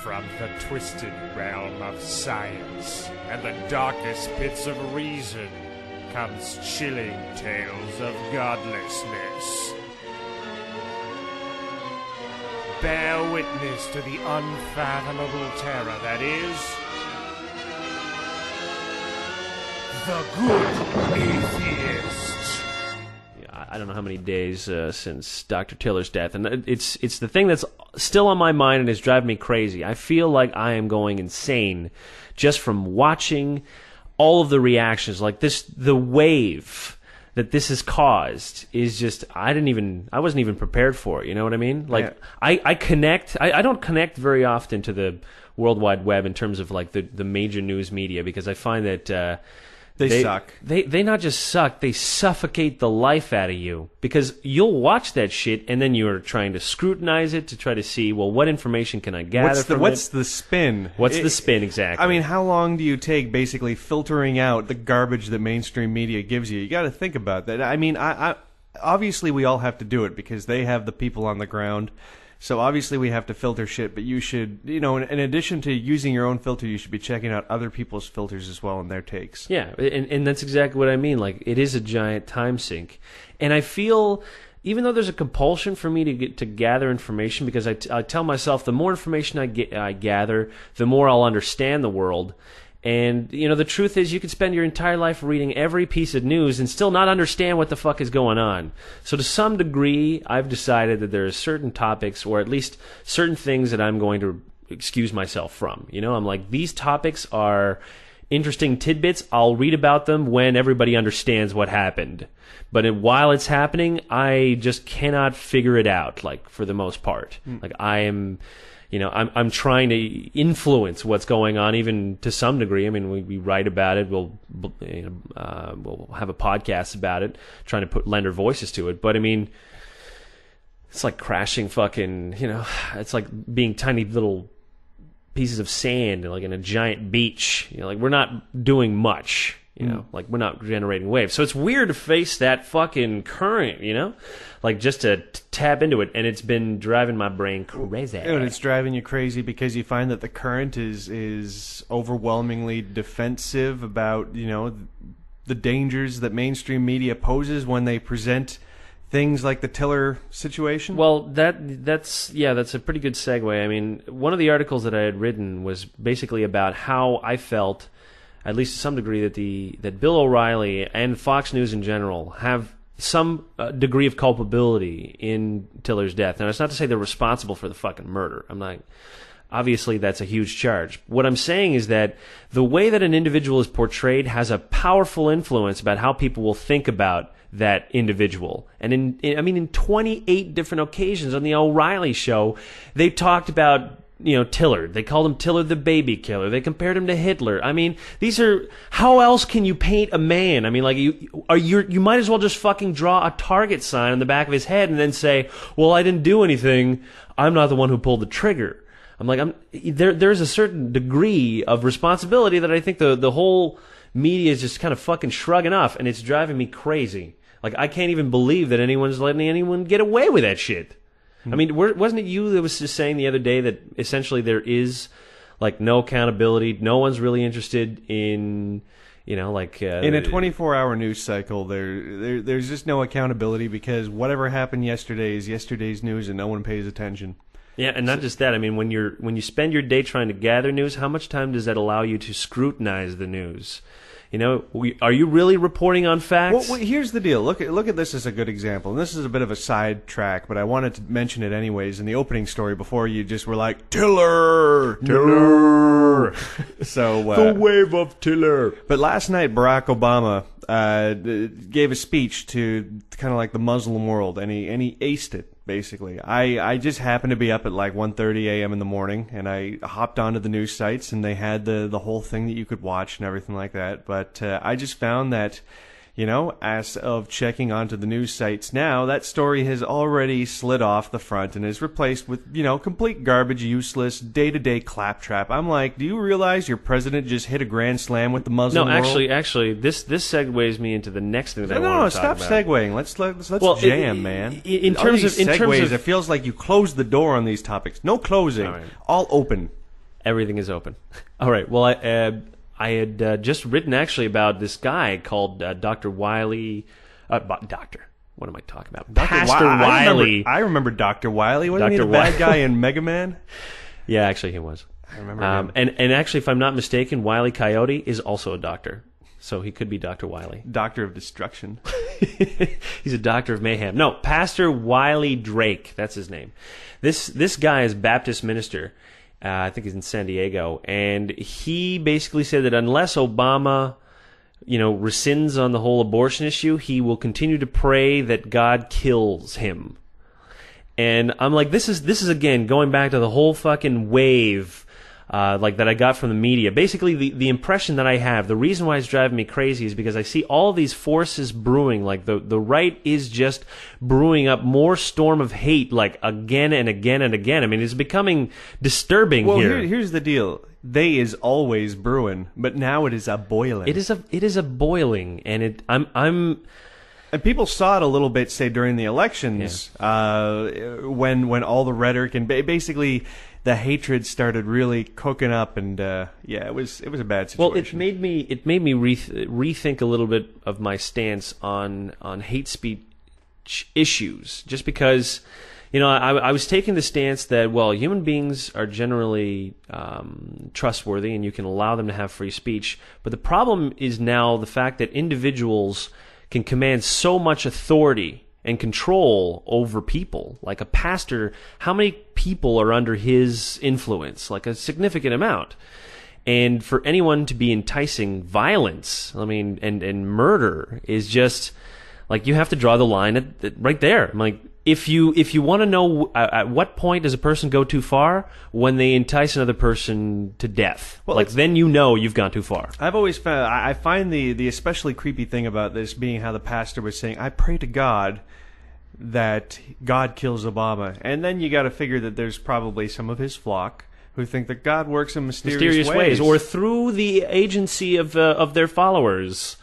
From the twisted realm of science and the darkest pits of reason comes chilling tales of godlessness. Bear witness to the unfathomable terror that is the Good Atheist. I don't know how many days since Dr. Tiller's death, and it's the thing that's still on my mind and is driving me crazy. I feel like I am going insane just from watching all of the reactions. Like the wave that this has caused is just I wasn't even prepared for it. You know what I mean? Like yeah. I don't connect very often to the World Wide Web in terms of like the major news media, because I find that They suck. They not just suck, they suffocate the life out of you. Because you'll watch that shit and then you're trying to scrutinize it to try to see, well, what information can I gather from it? What's the spin? What's the spin, exactly? I mean, how long do you take basically filtering out the garbage that mainstream media gives you? You got to think about that. I mean, I obviously we all have to do it because they have the people on the ground. So obviously we have to filter shit, but you should, in addition to using your own filter, you should be checking out other people's filters as well and their takes. Yeah, and that's exactly what I mean. Like, it is a giant time sink. And I feel, even though there's a compulsion for me to gather information, because I tell myself the more information I gather, the more I'll understand the world. And, the truth is you could spend your entire life reading every piece of news and still not understand what the fuck is going on. So to some degree, I've decided that there are certain topics, or at least certain things that I'm going to excuse myself from. I'm like, these topics are interesting tidbits. I'll read about them when everybody understands what happened. But while it's happening, I just cannot figure it out, like, for the most part. Like, I am... I'm trying to influence what's going on, even to some degree. I mean, we write about it. We'll have a podcast about it, trying to lend our voices to it. But I mean, it's like crashing fucking. It's like being tiny little pieces of sand, like in a giant beach. Like we're not doing much. Like we're not generating waves. So it's weird to face that fucking current, like just to tap into it. And it's been driving my brain crazy. And it's driving you crazy because you find that the current is overwhelmingly defensive about, the dangers that mainstream media poses when they present things like the Tiller situation. Well, that's a pretty good segue. I mean, one of the articles that I had written was basically about how I felt, at least to some degree, that Bill O'Reilly and Fox News in general have some degree of culpability in Tiller's death. Now, it's not to say they're responsible for the fucking murder. I'm not. Obviously, that's a huge charge. What I'm saying is that the way that an individual is portrayed has a powerful influence about how people will think about that individual. And in 28 different occasions on the O'Reilly show, they talked about Tiller. They called him Tiller the baby killer. They compared him to Hitler. I mean, these are... How else can you paint a man? I mean, like, you might as well just fucking draw a target sign on the back of his head and then say, well, I didn't do anything. I'm not the one who pulled the trigger. I'm like, there's a certain degree of responsibility that I think the whole media is just kind of fucking shrugging off, and it's driving me crazy. Like, I can't even believe that anyone's letting anyone get away with that shit. I mean, wasn't it you that was just saying the other day that essentially there is, like, no accountability? No one's really interested in, in a 24-hour news cycle, there's just no accountability because whatever happened yesterday is yesterday's news and no one pays attention. Yeah, and not just that. I mean, when you spend your day trying to gather news, how much time does that allow you to scrutinize the news? Are you really reporting on facts? Well, here's the deal. Look at this as a good example. And this is a bit of a sidetrack, but I wanted to mention it anyways in the opening story before you just were like, Tiller! So the wave of Tiller. But last night, Barack Obama gave a speech to kind of like the Muslim world, and he aced it. Basically, I just happened to be up at like 1:30 a.m. in the morning, and I hopped onto the news sites, and they had the whole thing that you could watch and everything like that. But I just found that, as of checking onto the news sites now, that story has already slid off the front and is replaced with, complete garbage, useless, day-to-day claptrap. I'm like, do you realize your president just hit a grand slam with the Muslim world? No, actually, this segues me into the next thing that I want to talk about. No, stop segueing. Let's jam, man. In terms of it feels like you closed the door on these topics. No closing. All open. Everything is open. All right. Well, I had just written actually about this guy called Dr. Wiley. Doctor. What am I talking about? Pastor Wiley. I remember Dr. Wiley. Wasn't he the bad guy in Mega Man? Yeah, actually he was. I remember him. And actually, if I'm not mistaken, Wile E. Coyote is also a doctor. So he could be Dr. Wiley. Doctor of Destruction. He's a doctor of mayhem. No, Pastor Wiley Drake. That's his name. This guy is Baptist minister. I think he's in San Diego. And he basically said that unless Obama, rescinds on the whole abortion issue, he will continue to pray that God kills him. And I'm like, this is again going back to the whole fucking wave that I got from the media. Basically, the impression that I have, the reason why it's driving me crazy is because I see all these forces brewing. Like the right is just brewing up more storm of hate, like again and again and again. I mean, it's becoming disturbing here. Well, here's the deal. They is always brewing, but now it is a boiling. It is a boiling, and I'm. And people saw it a little bit, say, during the elections, when all the rhetoric and basically the hatred started really cooking up, and it was a bad situation. Well, it made me rethink a little bit of my stance on hate speech issues, just because. I was taking the stance that, well, human beings are generally trustworthy and you can allow them to have free speech. But the problem is now the fact that individuals can command so much authority and control over people. Like a pastor, how many people are under his influence? Like a significant amount. And for anyone to be enticing violence, and murder is just, like, you have to draw the line right there. I'm like, if you want to know at what point does a person go too far, when they entice another person to death, then you've gone too far. I've always found, I find the especially creepy thing about this being how the pastor was saying, I pray to God that God kills Obama, and then you got to figure that there's probably some of his flock who think that God works in mysterious ways, or through the agency of their followers.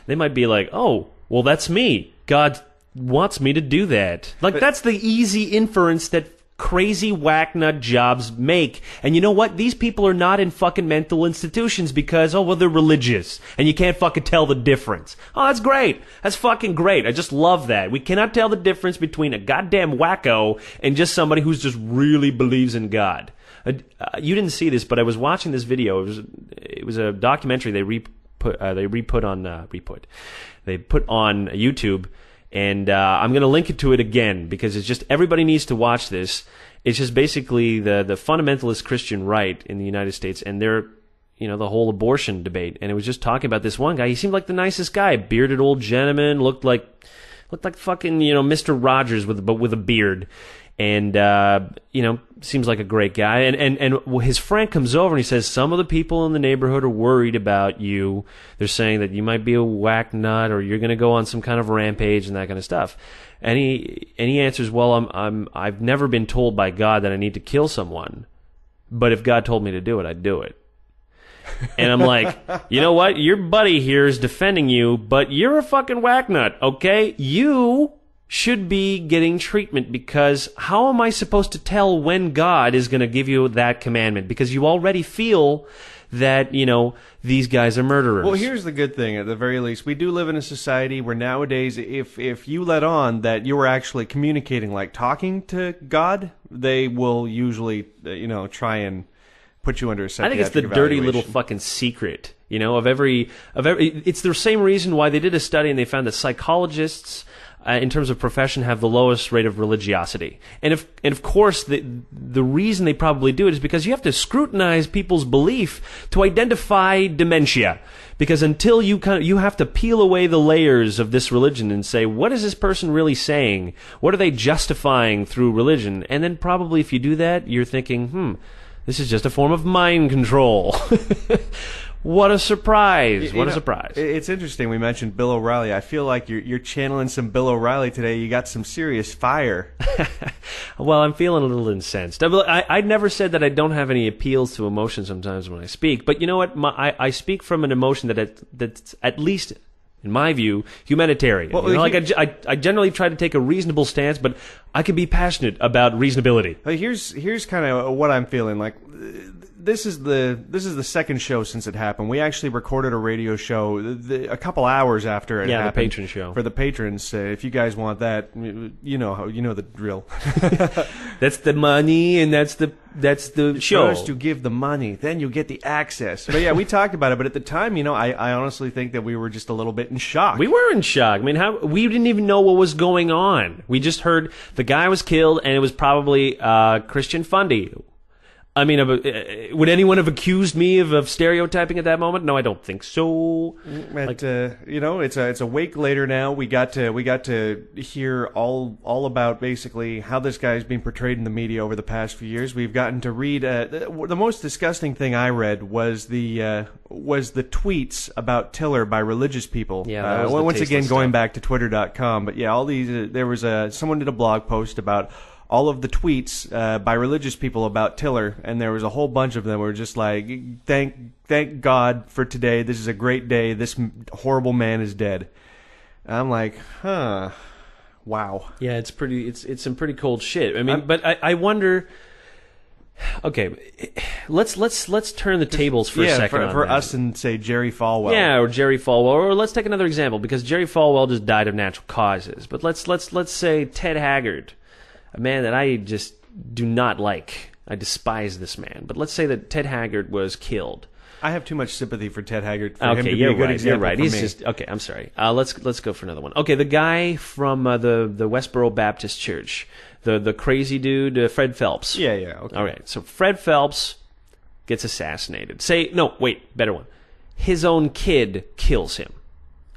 They might be like, oh, well, that's me. God wants me to do that. That's the easy inference that crazy whack nut jobs make. And you know what? These people are not in fucking mental institutions because, they're religious and you can't fucking tell the difference. Oh, that's great. That's fucking great. I just love that. We cannot tell the difference between a goddamn wacko and just somebody who's just really believes in God. You didn't see this, but I was watching this video. It was a documentary they put on YouTube. And I'm going to link it to it again because it's just, everybody needs to watch this. It's just basically the fundamentalist Christian right in the United States and their, the whole abortion debate. And it was just talking about this one guy. He seemed like the nicest guy, bearded old gentleman, looked like fucking, Mr. Rogers with a beard. And, seems like a great guy. And his friend comes over and he says, some of the people in the neighborhood are worried about you. They're saying that you might be a whack nut or you're going to go on some kind of rampage and that kind of stuff. And he answers, well, I've never been told by God that I need to kill someone. But if God told me to do it, I'd do it. And I'm like, you know what? Your buddy here is defending you, but you're a fucking whack nut, okay? You should be getting treatment, because how am I supposed to tell when God is going to give you that commandment? Because you already feel that, these guys are murderers. Well, here's the good thing, at the very least. We do live in a society where nowadays, if you let on that you are actually communicating, like talking to God, they will usually, try and put you under a psychiatric I think it's the dirty little fucking secret, of every. It's the same reason why they did a study and they found that psychologists, in terms of profession, have the lowest rate of religiosity. And of course, the reason they probably do it is because you have to scrutinize people's belief to identify dementia. Because until you have to peel away the layers of this religion and say, what is this person really saying? What are they justifying through religion? And then probably if you do that, you're thinking, this is just a form of mind control. What a surprise. What a surprise. It's interesting. We mentioned Bill O'Reilly. I feel like you're channeling some Bill O'Reilly today. You got some serious fire. Well, I'm feeling a little incensed. I never said that I don't have any appeals to emotion sometimes when I speak. But you know what? I speak from an emotion that's at least, in my view, humanitarian. Well, I generally try to take a reasonable stance, but I can be passionate about reasonability. Here's kind of what I'm feeling like. this is the second show since it happened. We actually recorded a radio show a couple hours after it happened. Yeah, the patron show for the patrons. If you guys want that, you know the drill. That's the money, and that's the show. First you give the money, then you get the access. But yeah, we talked about it. But at the time, I honestly think that we were just a little bit in shock. We were in shock. I mean, we didn't even know what was going on. We just heard the guy was killed, and it was probably Christian Fundy. I mean, would anyone have accused me of stereotyping at that moment? No, I don't think so. But it's a week later now. We got to hear all about basically how this guy's been portrayed in the media over the past few years. We've gotten to read the most disgusting thing I read was the tweets about Tiller by religious people. Yeah, once again going back to Twitter.com. But yeah, all these there was someone did a blog post about all of the tweets by religious people about Tiller, and there was a whole bunch of them were just like, thank God for today. This is a great day. This horrible man is dead. And I'm like, wow. Yeah, it's some pretty cold shit. I mean, but I wonder. Okay, let's turn the tables for a second. For us and say Jerry Falwell. Yeah, or Jerry Falwell, or let's take another example because Jerry Falwell just died of natural causes. But let's say Ted Haggard. A man that I just do not like. I despise this man. But let's say that Ted Haggard was killed. I have too much sympathy for Ted Haggard for him to be a good example. You're right. For He's me. just okay. I'm sorry. Let's go for another one. Okay, the guy from the Westboro Baptist Church, the crazy dude, Fred Phelps. Yeah. Okay. All right. So Fred Phelps gets assassinated. Better one. His own kid kills him.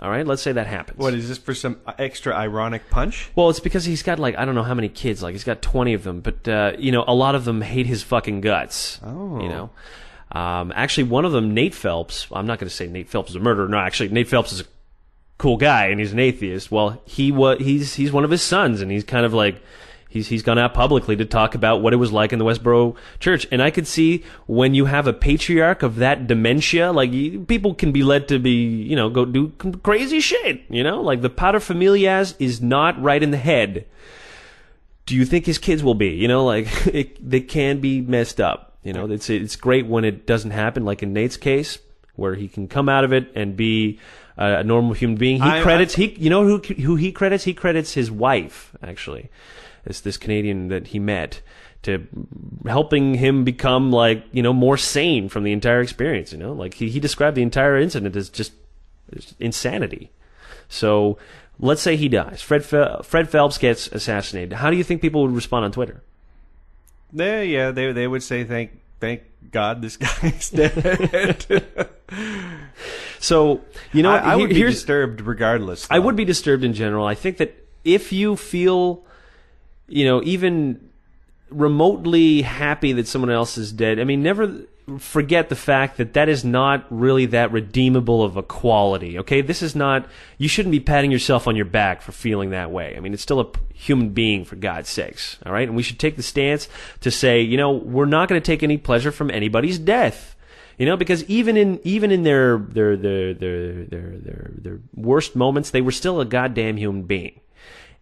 All right, let's say that happens. What, is this for some extra ironic punch? Well, it's because he's got, I don't know how many kids. He's got 20 of them. But, a lot of them hate his fucking guts. Oh. Actually, one of them, Nate Phelps, I'm not going to say Nate Phelps is a murderer. No, actually, Nate Phelps is a cool guy, and he's an atheist. Well, he's one of his sons, and he's kind of He's gone out publicly to talk about what it was like in the Westboro church. And I could see when you have a patriarch of that dementia, people can be led to be, go do crazy shit, Like the paterfamilias is not right in the head. Do you think his kids will be? They can be messed up. It's great when it doesn't happen, like in Nate's case, where he can come out of it and be a normal human being. Who he credits? He credits his wife, actually. It's this Canadian that he met to helping him become more sane from the entire experience. He described the entire incident as just insanity. So let's say he dies. Fred Phelps gets assassinated. How do you think people would respond on Twitter? They would say thank God this guy's dead. So I would be disturbed regardless. I would be disturbed in general. I think that if you feel even remotely happy that someone else is dead, never forget the fact that is not really that redeemable of a quality, okay? This is not, you shouldn't be patting yourself on your back for feeling that way. It's still a human being, for God's sakes, all right? And we should take the stance to say, we're not going to take any pleasure from anybody's death. Because even in their worst moments, they were still a goddamn human being.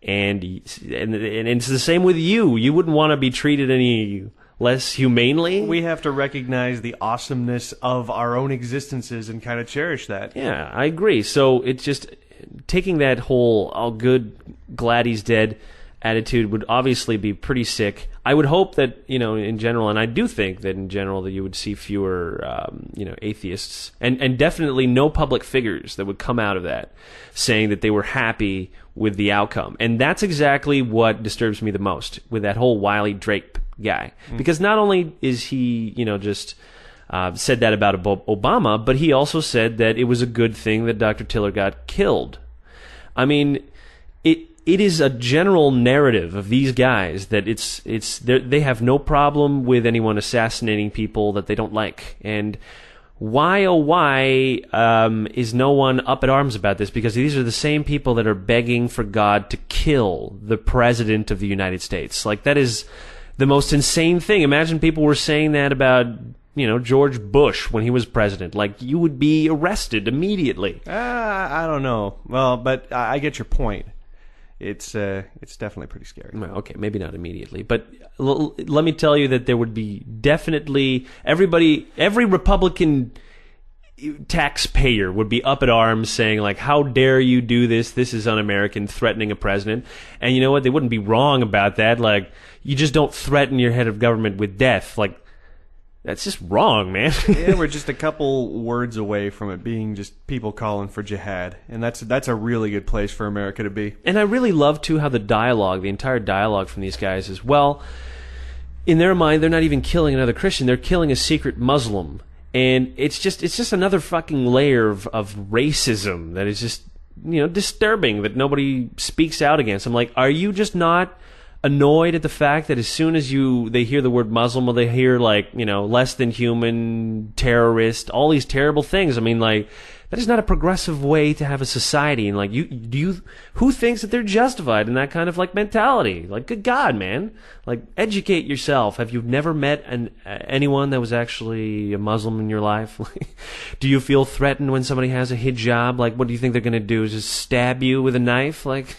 And it's the same with you. You wouldn't want to be treated any less humanely. We have to recognize the awesomeness of our own existences and kind of cherish that. Yeah, I agree. So it's just taking that whole good, glad he's dead attitude would obviously be pretty sick. I would hope that, in general, and I do think that in general that you would see fewer, atheists and definitely no public figures that would come out of that saying that they were happy with the outcome. And that's exactly what disturbs me the most with that whole Wiley Drake guy. Because not only is he, just said that about Obama, but he also said that it was a good thing that Dr. Tiller got killed. It is a general narrative of these guys that they have no problem with anyone assassinating people that they don't like. And why, oh why, is no one up at arms about this? Because these are the same people that are begging for God to kill the President of the United States. That is the most insane thing. Imagine people were saying that about, George Bush when he was president. You would be arrested immediately. I don't know. Well, but I get your point. it's definitely pretty scary. Well, okay, maybe not immediately, but let me tell you that there would be definitely every Republican taxpayer would be up at arms saying, like, how dare you do this? This is un-American, threatening a president. And you know what? They wouldn't be wrong about that. Like, you just don't threaten your head of government with death. Like, that's just wrong, man. Yeah, we're just a couple words away from it being just people calling for jihad. And that's a really good place for America to be. And I really love, too, how the entire dialogue from these guys is, well, in their mind, they're not even killing another Christian. They're killing a secret Muslim. And it's just another fucking layer of racism that is just, disturbing that nobody speaks out against. I'm like, are you just not annoyed at the fact that as soon as they hear the word Muslim, or they hear, like, less than human, terrorist, all these terrible things? I mean, like, that is not a progressive way to have a society. And like, who thinks that they're justified in that kind of like mentality? Like, good God, man! Like, educate yourself. Have you never met anyone that was actually a Muslim in your life? Do you feel threatened when somebody has a hijab? Like, what do you think they're going to do? Just stab you with a knife? Like,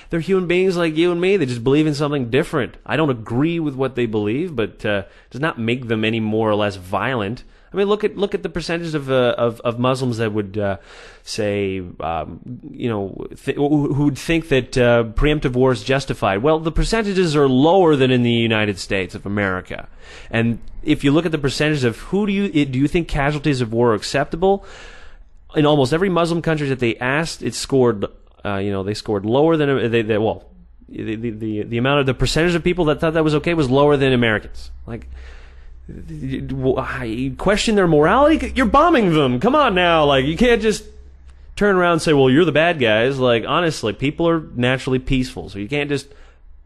they're human beings like you and me. They just believe in something different. I don't agree with what they believe, but does not make them any more or less violent. I mean, look at the percentage of Muslims that would say, who would think that preemptive war is justified. Well, the percentages are lower than in the United States of America. And if you look at the percentage of do you think casualties of war are acceptable? In almost every Muslim country that they asked, it scored, they scored lower than the amount of the percentage of people that thought that was okay was lower than Americans. Like, question their morality? You're bombing them. Come on now. Like, you can't just turn around and say, well, you're the bad guys. Like, honestly, people are naturally peaceful, so you can't just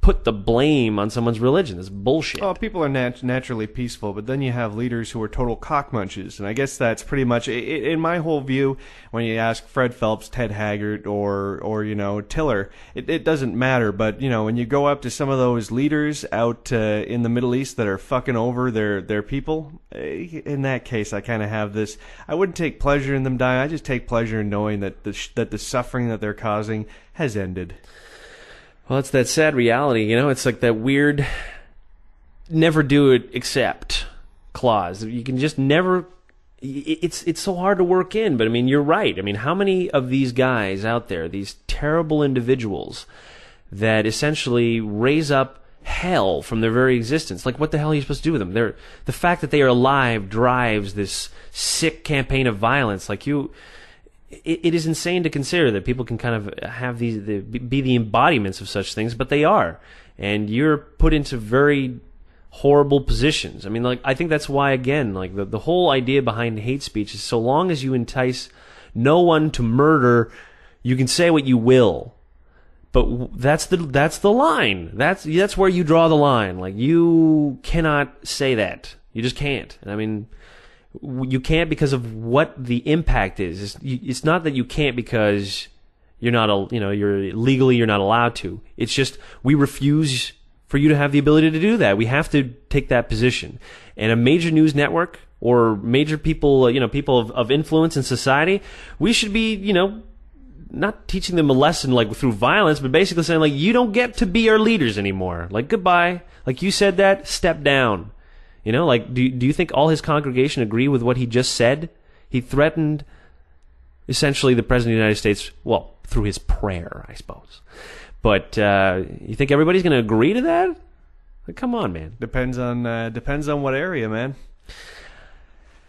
put the blame on someone's religion. That's bullshit. Oh, people are naturally peaceful, but then you have leaders who are total cockmunches, and I guess that's pretty much in my whole view. When you ask Fred Phelps, Ted Haggard, or Tiller, it doesn't matter. But when you go up to some of those leaders out in the Middle East that are fucking over their people, in that case, I kind of have this. I wouldn't take pleasure in them dying. I just take pleasure in knowing that the suffering that they're causing has ended. Well, it's that sad reality, It's like that weird never do it except clause. You can just never... It's so hard to work in, but I mean, you're right. I mean, how many of these guys out there, these terrible individuals that essentially raise up hell from their very existence? Like, what the hell are you supposed to do with them? The fact that they are alive drives this sick campaign of violence. Like, it is insane to consider that people can kind of have be the embodiments of such things, but they are. And you're put into very horrible positions. I mean, like, I think that's why, again, like, the whole idea behind hate speech is, so long as you entice no one to murder, you can say what you will. But that's the line. That's where you draw the line. Like, you cannot say that. You just can't. I mean, you can't because of what the impact is. It's not that you can't because you're not, you're legally you're not allowed to. It's just we refuse for you to have the ability to do that. We have to take that position. And a major news network or major people, people of influence in society, we should be, not teaching them a lesson like through violence, but basically saying, like, you don't get to be our leaders anymore. Like, goodbye. Like, you said that, step down. Like, do you think all his congregation agree with what he just said? He threatened, essentially, the President of the United States, well, through his prayer, I suppose. But you think everybody's going to agree to that? Like, come on, man. Depends on what area, man.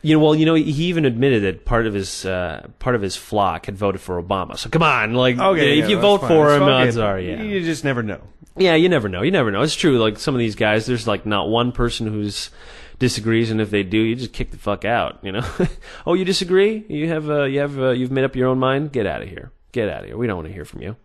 He even admitted that part of his flock had voted for Obama. So come on, like, if you vote for him, odds are, you just never know. Yeah, you never know. It's true. Like, some of these guys, there's like not one person who's disagrees, and if they do, you just kick the fuck out. Oh, you disagree? You've made up your own mind. Get out of here. Get out of here. We don't want to hear from you.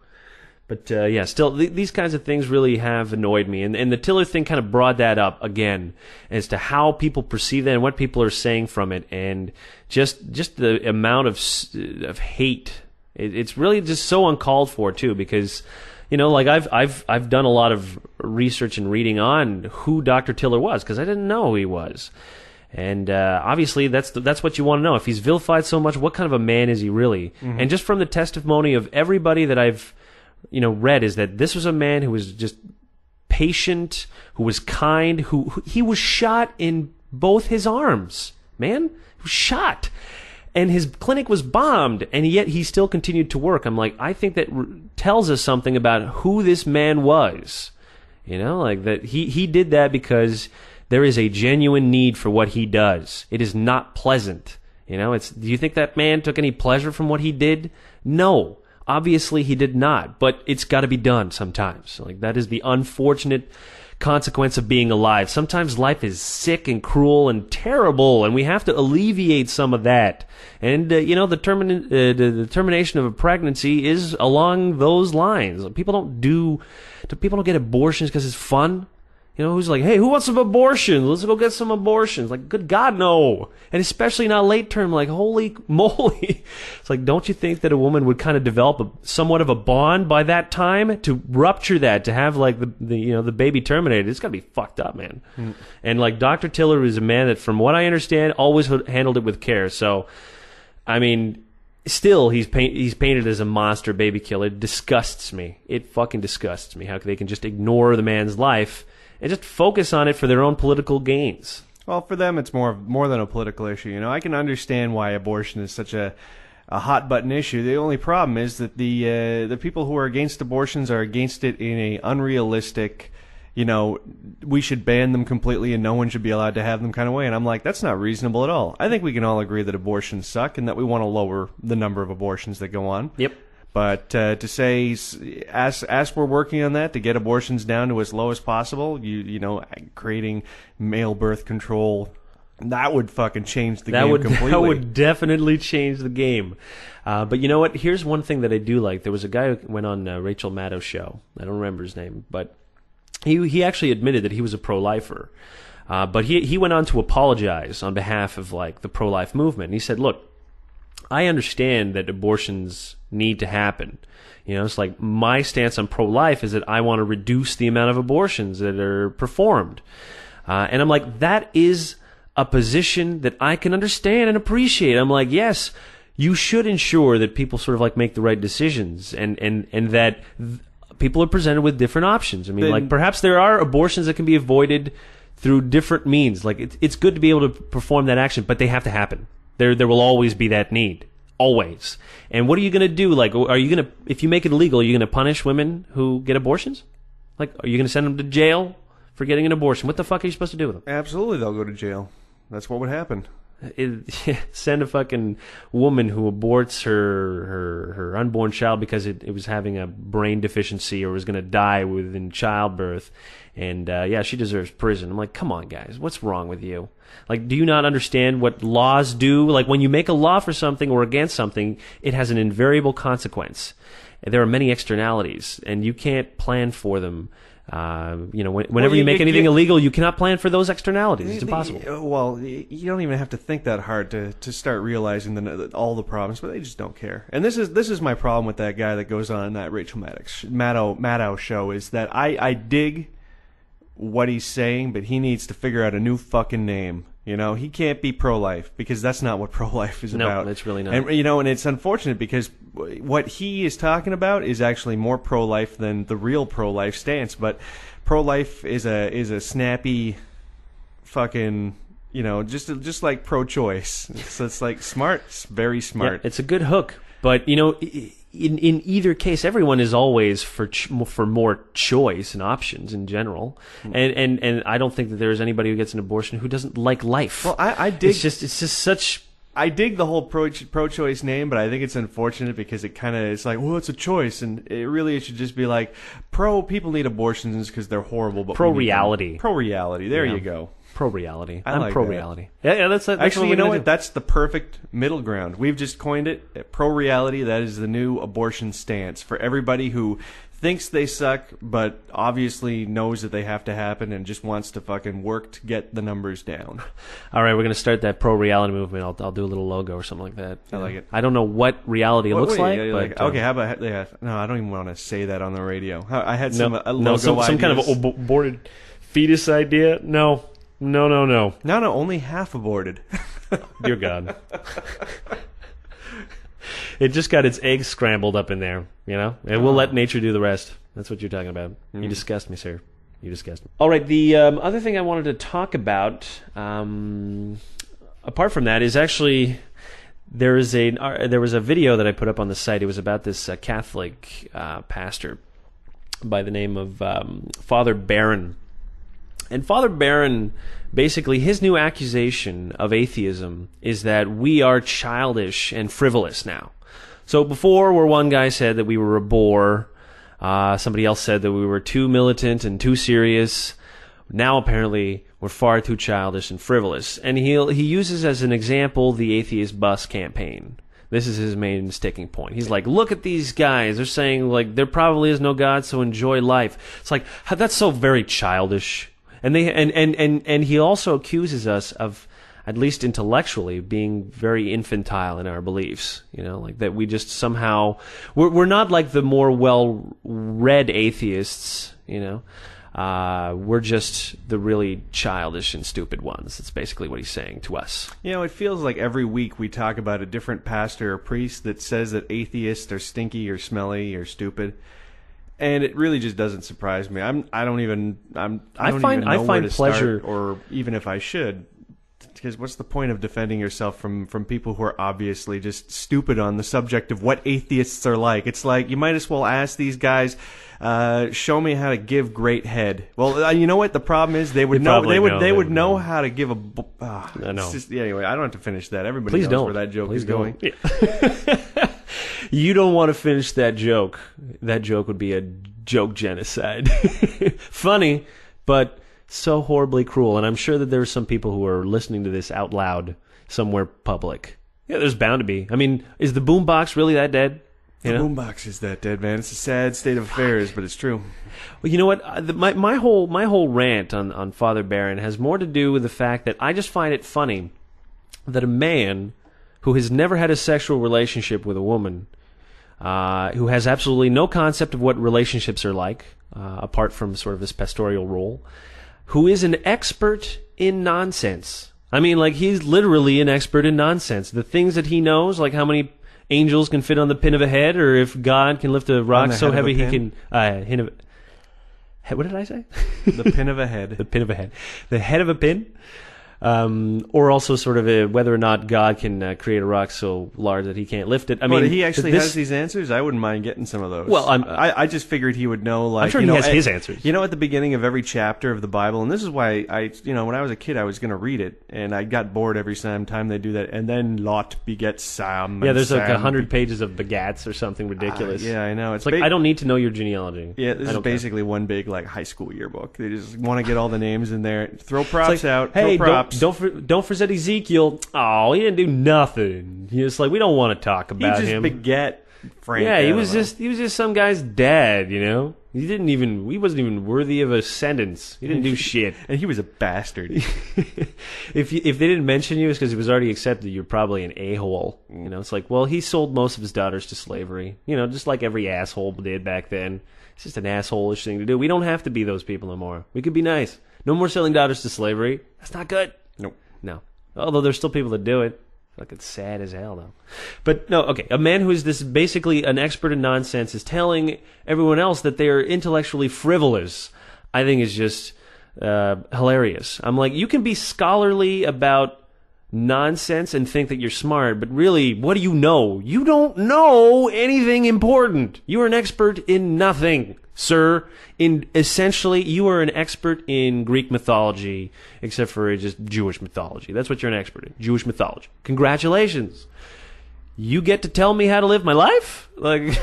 But still, these kinds of things really have annoyed me, and the Tiller thing kind of brought that up again as to how people perceive that and what people are saying from it, and just the amount of hate. It's really just so uncalled for too, because like I've done a lot of research and reading on who Dr. Tiller was, because I didn't know who he was. And obviously, that's what you want to know. If he's vilified so much, what kind of a man is he really? Mm-hmm. And just from the testimony of everybody that I've read is that this was a man who was just patient, who was kind, who he was shot in both his arms, man. He was shot. And his clinic was bombed, and yet he still continued to work. I'm like, I think that tells us something about who this man was. Like that he did that because there is a genuine need for what he does. It is not pleasant. Do you think that man took any pleasure from what he did? No. Obviously he did not, but it's got to be done sometimes. Like that is the unfortunate consequence of being alive. Sometimes life is sick and cruel and terrible, and we have to alleviate some of that. And the termination of a pregnancy is along those lines. People don't get abortions because it's fun. Who's like, hey, who wants some abortion? Let's go get some abortions. Like, good God, no. And especially not late term, like, holy moly. It's like, don't you think that a woman would kind of develop somewhat of a bond by that time to rupture that, to have like the baby terminated? It's got to be fucked up, man. Mm. And like Dr. Tiller is a man that, from what I understand, always handled it with care. So, I mean, still, he's painted as a monster baby killer. It disgusts me. It fucking disgusts me how they can just ignore the man's life and just focus on it for their own political gains. Well, for them, it's more than a political issue. I can understand why abortion is such a hot button issue. The only problem is that the people who are against abortions are against it in a unrealistic, we should ban them completely and no one should be allowed to have them kind of way. And I'm like, that's not reasonable at all. I think we can all agree that abortions suck and that we want to lower the number of abortions that go on. Yep. But to say, as we're working on that, to get abortions down to as low as possible, creating male birth control, that would fucking change the game completely. That would definitely change the game. But you know what? Here's one thing that I do like. There was a guy who went on Rachel Maddow's show. I don't remember his name, but he actually admitted that he was a pro-lifer. But he went on to apologize on behalf of like the pro-life movement. And he said, look, I understand that abortions need to happen. It's like my stance on pro-life is that I want to reduce the amount of abortions that are performed. And I'm like, that is a position that I can understand and appreciate. I'm like, yes, you should ensure that people sort of like make the right decisions and that people are presented with different options. I mean, like perhaps there are abortions that can be avoided through different means. Like it's good to be able to perform that action, but they have to happen. There will always be that need. Always. And what are you going to do? Like, are you going to, if you make it illegal, are you going to punish women who get abortions? Like, are you going to send them to jail for getting an abortion? What the fuck are you supposed to do with them? Absolutely, they'll go to jail. That's what would happen. Send a fucking woman who aborts her unborn child because it was having a brain deficiency or was going to die within childbirth. And, she deserves prison. I'm like, come on, guys. What's wrong with you? Like, do you not understand what laws do? Like, when you make a law for something or against something, it has an invariable consequence. There are many externalities, and you can't plan for them. Whenever you make anything illegal, you cannot plan for those externalities. It's impossible. Well, you don't even have to think that hard to start realizing all the problems, but they just don't care. And this is my problem with that guy that goes on that Rachel Maddow show, is that I dig what he's saying, but he needs to figure out a new fucking name. He can't be pro-life because that's not what pro-life is about. No, it's really not. And and it's unfortunate because what he is talking about is actually more pro-life than the real pro-life stance. But pro-life is a snappy, fucking just like pro-choice. So it's like smart, it's very smart. Yeah, it's a good hook, but in either case, everyone is always for more choice and options in general, and I don't think that there is anybody who gets an abortion who doesn't like life. Well, I dig. It's just such. I dig the whole pro-choice name, but I think it's unfortunate because it's like, well, it's a choice, and it should just be like people need abortions because they're horrible, but pro-reality. Pro-reality. There you go. Pro-reality. I'm like pro-reality. Yeah, that's actually, you know what? That's the perfect middle ground. We've just coined it. Pro-reality. That is the new abortion stance for everybody who thinks they suck, but obviously knows that they have to happen and just wants to fucking work to get the numbers down. All right, we're going to start that pro-reality movement. I'll do a little logo or something like that. I like it. I don't know what reality looks like. But, okay, how about... no, I don't even want to say that on the radio. I had some logo some kind of aborted fetus idea. No, only half aborted. Dear God. It just got its eggs scrambled up in there, and we'll let nature do the rest. That's what you're talking about. You disgust me, sir. You disgust me. All right, the other thing I wanted to talk about, apart from that, is actually there was a video that I put up on the site. It was about this Catholic pastor by the name of Father Barron. And Father Barron, basically, his new accusation of atheism is that we are childish and frivolous now. So before, where one guy said that we were a bore, somebody else said that we were too militant and too serious. Now, apparently, we're far too childish and frivolous. And he uses as an example the atheist bus campaign. This is his main sticking point. He's like, look at these guys. They're saying, like, there probably is no God, so enjoy life. It's like, that's so very childish. And he also accuses us of, at least intellectually, being very infantile in our beliefs. Like that we just somehow we're not like the more well-read atheists. We're just the really childish and stupid ones. That's basically what he's saying to us. It feels like every week we talk about a different pastor or priest that says that atheists are stinky or smelly or stupid. And it really just doesn't surprise me. I don't even know where to pleasure, start, or even if I should. Because what's the point of defending yourself from people who are obviously just stupid on the subject of what atheists are like? It's like you might as well ask these guys, show me how to give great head. Well, you know what the problem is? They would know. They would know how to give a. I know. Anyway, I don't have to finish that. Everybody knows where that joke is going. Yeah. You don't want to finish that joke. That joke would be a joke genocide. Funny, but so horribly cruel. And I'm sure that there are some people who are listening to this out loud somewhere public. Yeah, there's bound to be. I mean, is the boombox really that dead? The boombox is that dead, man. It's a sad state of affairs, but it's true. Well, you know what? My whole rant on Father Barron has more to do with the fact that I just find it funny that a man who has never had a sexual relationship with a woman, who has absolutely no concept of what relationships are like, apart from sort of his pastoral role, who is an expert in nonsense. I mean, like, he's literally an expert in nonsense. The things that he knows, like how many angels can fit on the pin of a head, or if God can lift a rock so heavy he can... what did I say? The pin of a head. The pin of a head. The head of a pin? Or also sort of whether or not God can create a rock so large that he can't lift it. I mean, he actually has these answers. I wouldn't mind getting some of those. Well, I just figured he would know. Like, I'm sure he has his answers. At the beginning of every chapter of the Bible, and this is why when I was a kid, I was going to read it, and I got bored every time they do that. And then Lot begets Sam. Yeah, there's like 100 pages of begats or something ridiculous. Yeah, I know. It's like I don't need to know your genealogy. Yeah, this is basically one big like high school yearbook. They just want to get all the names in there, throw props out. Hey, throw props. Don't forget Ezekiel. Oh, he didn't do nothing. It's like we don't want to talk about him. He just beget Frank. Yeah, he was just some guy's dad. He wasn't even worthy of ascendance. He didn't do shit, and he was a bastard. If they didn't mention you, it's because he was already accepted. You're probably an a-hole. It's like, well, he sold most of his daughters to slavery. Just like every asshole did back then. It's just an asshole-ish thing to do. We don't have to be those people anymore. We could be nice. No more selling daughters to slavery. That's not good. Nope. No. Although there's still people that do it. Like, it's sad as hell, though. But, no, okay. A man who is this basically an expert in nonsense is telling everyone else that they are intellectually frivolous, I think is just hilarious. I'm like, you can be scholarly about nonsense and think that you're smart, but really, what do you know? You don't know anything important. You are an expert in nothing, sir. Essentially, you are an expert in Greek mythology, except for just Jewish mythology. That's what you're an expert in, Jewish mythology. Congratulations. You get to tell me how to live my life? Like,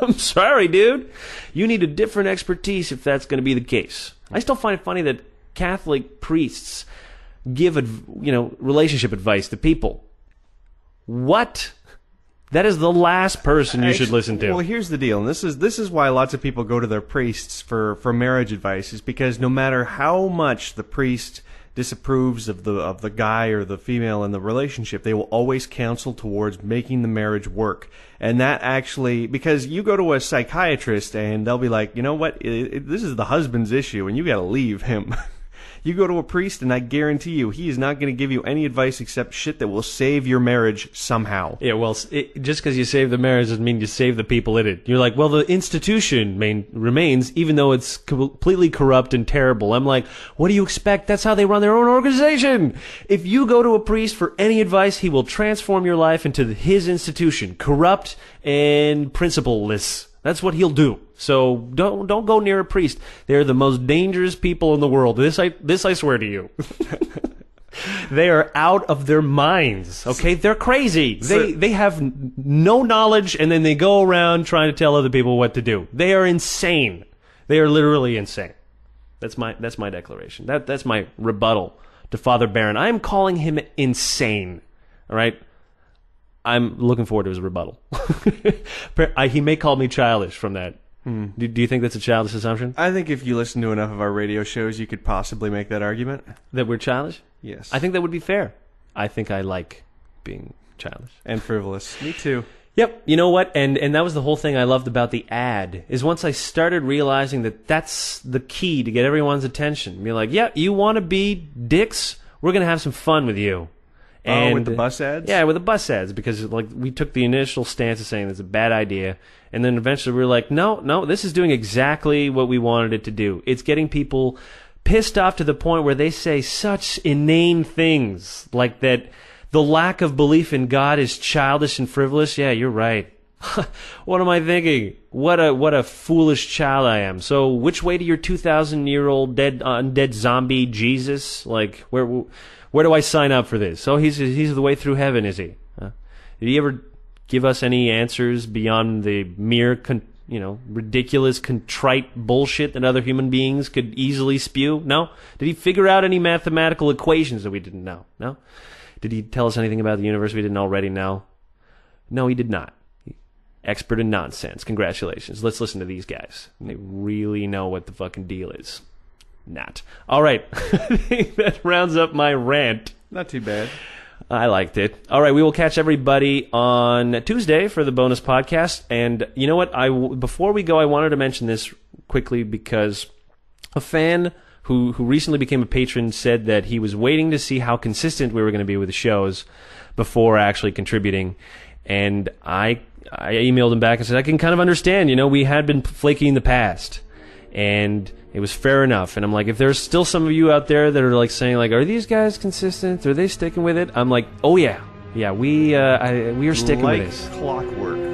I'm sorry, dude. You need a different expertise if that's going to be the case. I still find it funny that Catholic priests give relationship advice to people. What? That is the last person you should listen to. Well, here's the deal, and this is why lots of people go to their priests for marriage advice, is because no matter how much the priest disapproves of the guy or the female in the relationship, they will always counsel towards making the marriage work. And that actually, because you go to a psychiatrist and they'll be like, you know what, this is the husband's issue and you got to leave him. You go to a priest, and I guarantee you, he is not going to give you any advice except shit that will save your marriage somehow. Yeah, well, just because you save the marriage doesn't mean you save the people in it. You're like, well, the institution remains, even though it's completely corrupt and terrible. I'm like, what do you expect? That's how they run their own organization. If you go to a priest for any advice, he will transform your life into his institution, corrupt and principleless. That's what he'll do. So don't go near a priest. They're the most dangerous people in the world. This I swear to you. They are out of their minds. Okay, they're crazy. They have no knowledge, and then they go around trying to tell other people what to do. They are insane. They are literally insane. That's my declaration. That's my rebuttal to Father Barron. I am calling him insane. All right. I'm looking forward to his rebuttal. He may call me childish from that. Do you think that's a childish assumption? I think if you listen to enough of our radio shows, you could possibly make that argument. That we're childish? Yes. I think that would be fair. I think I like being childish. And frivolous. Me too. Yep. You know what? And that was the whole thing I loved about the ad, is once I started realizing that that's the key to get everyone's attention. Be like, yeah, you want to be dicks? We're going to have some fun with you. And, with the bus ads? Yeah, with the bus ads, because like we took the initial stance of saying it's a bad idea, and then eventually we were like, no, this is doing exactly what we wanted it to do. It's getting people pissed off to the point where they say such inane things, like that the lack of belief in God is childish and frivolous. Yeah, you're right. What am I thinking? What a foolish child I am. So which way to your 2,000-year-old undead zombie Jesus? Like, where do I sign up for this? Oh, he's the way through heaven, is he? Did he ever give us any answers beyond the mere, ridiculous, contrite bullshit that other human beings could easily spew? No? Did he figure out any mathematical equations that we didn't know? No? Did he tell us anything about the universe we didn't already know? No, he did not. Expert in nonsense. Congratulations. Let's listen to these guys. They really know what the fucking deal is. Not. All right. I think that rounds up my rant. Not too bad. I liked it. All right, we will catch everybody on Tuesday for the bonus podcast. And you know what? Before we go, I wanted to mention this quickly because a fan who recently became a patron said that he was waiting to see how consistent we were going to be with the shows before actually contributing. And I emailed him back and said, I can kind of understand. We had been flaky in the past. And it was fair enough. And I'm like, if there's still some of you out there that are like saying like, are these guys consistent? Are they sticking with it? I'm like, oh yeah, we are sticking with this. Like clockwork.